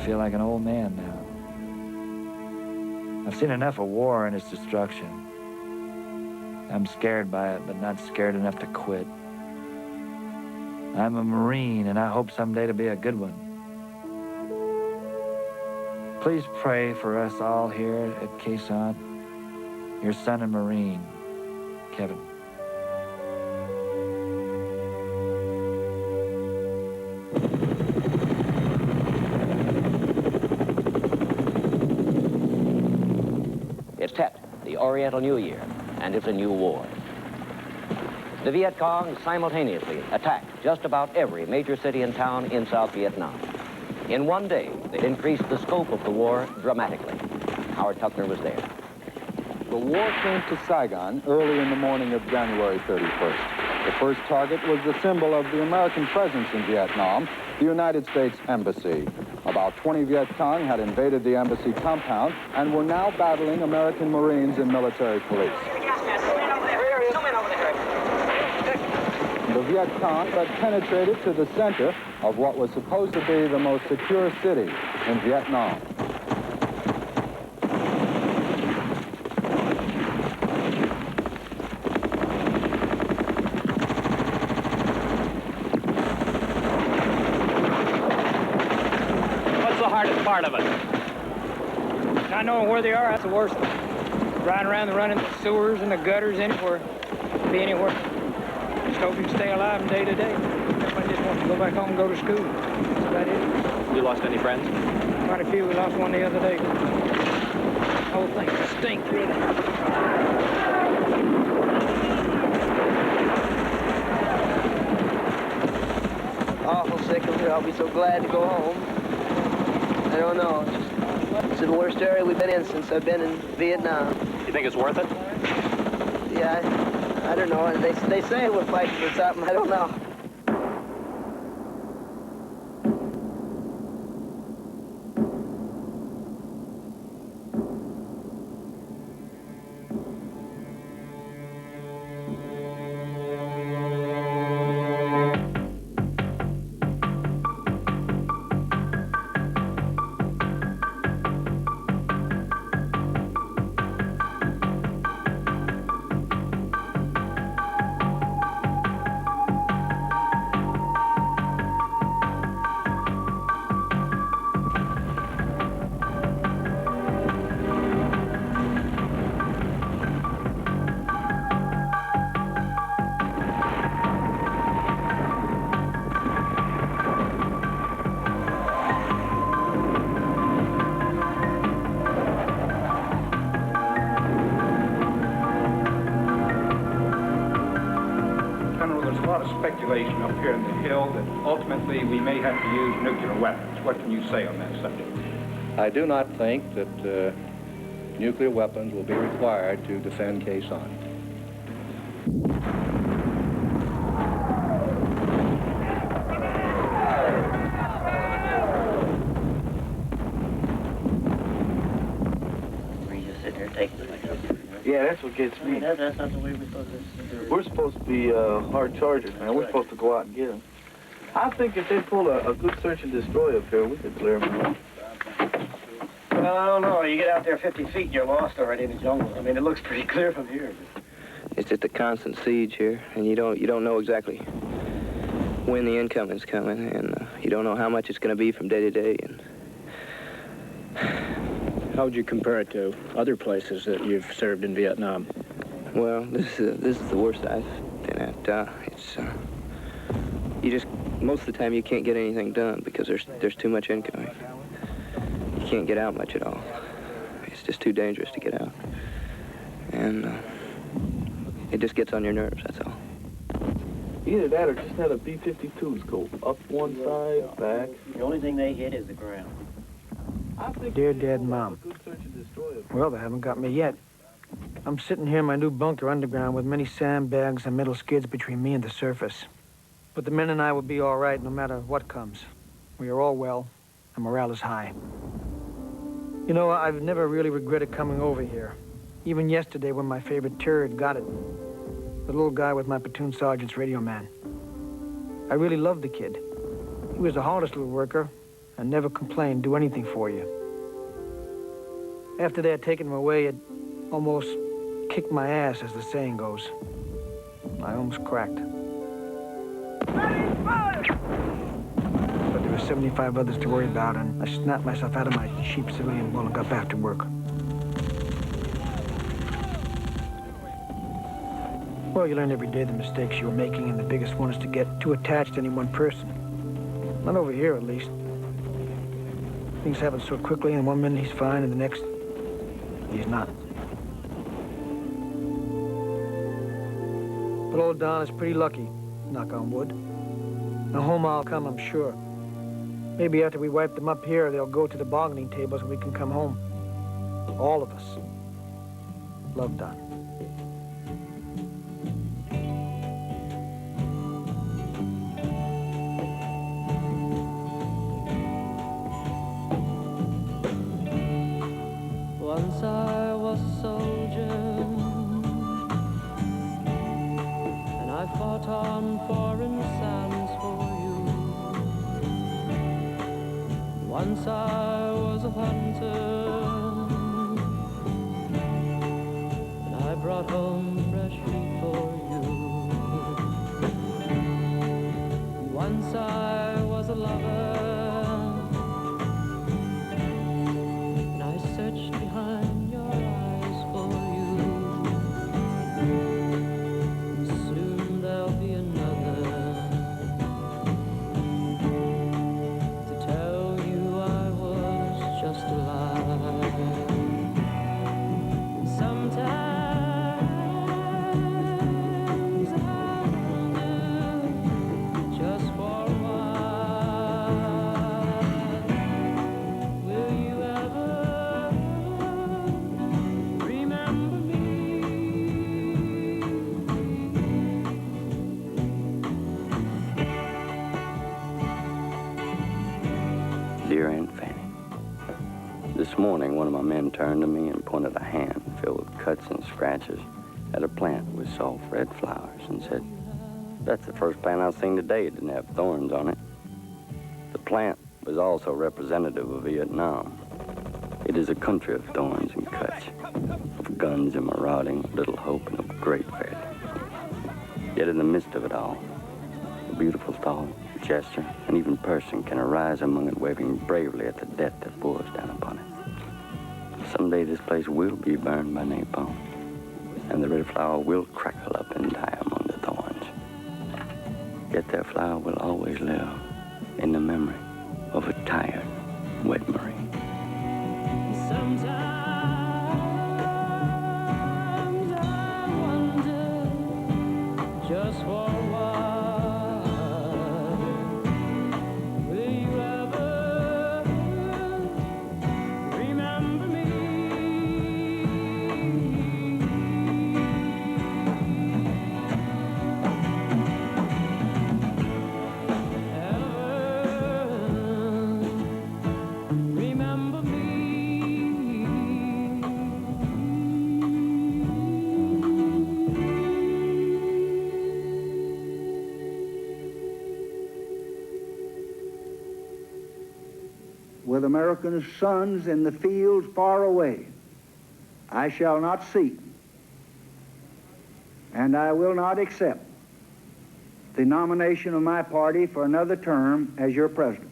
feel like an old man now. I've seen enough of war and its destruction. I'm scared by it, but not scared enough to quit. I'm a Marine, and I hope someday to be a good one. Please pray for us all here at Quezon. Your son and Marine, Kevin. It's Tet, the Oriental New Year, and it's a new war. The Viet Cong simultaneously attacked just about every major city and town in South Vietnam. In one day, they increased the scope of the war dramatically. Howard Tuckner was there. The war came to Saigon early in the morning of January 31st. The first target was the symbol of the American presence in Vietnam, the United States Embassy. About 20 Viet Cong had invaded the embassy compound and were now battling American Marines and military police. The Viet Cong had penetrated to the center of what was supposed to be the most secure city in Vietnam. What's the hardest part of it? Not knowing where they are, that's the worst. Riding around and running the sewers and the gutters anywhere. Be anywhere. Just hope you can stay alive from day to day. Everybody just wants to go back home and go to school. That's about it. You lost any friends? Quite a few. We lost one the other day. The whole thing stinks, really. Awful sick of it. I'll be so glad to go home. I don't know. It's the worst area we've been in since I've been in Vietnam. You think it's worth it? Yeah, I don't know. They say we're fighting for something. I don't know. Speculation up here in the hill that ultimately we may have to use nuclear weapons. What can you say on that subject? I do not think that nuclear weapons will be required to defend Quezon. Yeah, that's what gets me. That's not the way we're supposed to do it. We're supposed to be hard chargers, man. We're supposed to go out and get them. I think if they pull a good search and destroy up here, we could clear them out. Well, I don't know. You get out there 50 feet and you're lost already in the jungle. I mean, it looks pretty clear from here. It's just a constant siege here, and you don't know exactly when the incoming's coming, and you don't know how much it's going to be from day to day. And how would you compare it to other places that you've served in Vietnam? Well, this is the worst I've been at. You just most of the time you can't get anything done because there's too much incoming. You can't get out much at all. It's just too dangerous to get out, and it just gets on your nerves. That's all. Either that or just have a B-52s go up one side, back. The only thing they hit is the ground. Dear Dad and Mom. Well, they haven't got me yet. I'm sitting here in my new bunker underground with many sandbags and metal skids between me and the surface. But the men and I will be all right no matter what comes. We are all well, and morale is high. You know, I've never really regretted coming over here. Even yesterday when my favorite turd got it. The little guy with my platoon sergeant's radio man. I really loved the kid. He was the hardest little worker, and never complain, do anything for you. After they had taken him away, it almost kicked my ass, as the saying goes. I almost cracked. But there were 75 others to worry about, and I snapped myself out of my cheap civilian wool and got back to work. Well, you learn every day the mistakes you were making, and the biggest one is to get too attached to any one person. Not over here, at least. Things happen so quickly, and one minute he's fine, and the next, he's not. But old Don is pretty lucky, knock on wood. Now home I'll come, I'm sure. Maybe after we wipe them up here, they'll go to the bargaining tables and we can come home. All of us. Love, Don. Once I was a soldier, and I fought on foreign sands for you. Once I was a hunter, and I brought home fresh meat for you. Once I was a lover, searched behind your eyes for you. Soon there'll be another to tell you I was just alive. Sometimes I wonder, just for a while, will you ever Dear Aunt Fanny, this morning one of my men turned to me and pointed a hand filled with cuts and scratches at a plant with soft red flowers and said, "That's the first plant I've seen today that didn't have thorns on it." The plant was also representative of Vietnam. It is a country of thorns and cuts, of guns and marauding, of little hope and of great failure. Yet in the midst of it all, a beautiful thought, gesture, and even person can arise among it, waving bravely at the death that pours down upon it. Someday this place will be burned by napalm, and the red flower will crackle up and die among the thorns. Yet that flower will always live in the memory of a tired, wet Marine. Sometimes I wonder, just for a while, will you ever remember me? Remember me? With American sons in the fields far away, I shall not seek, and I will not accept the nomination of my party for another term as your president.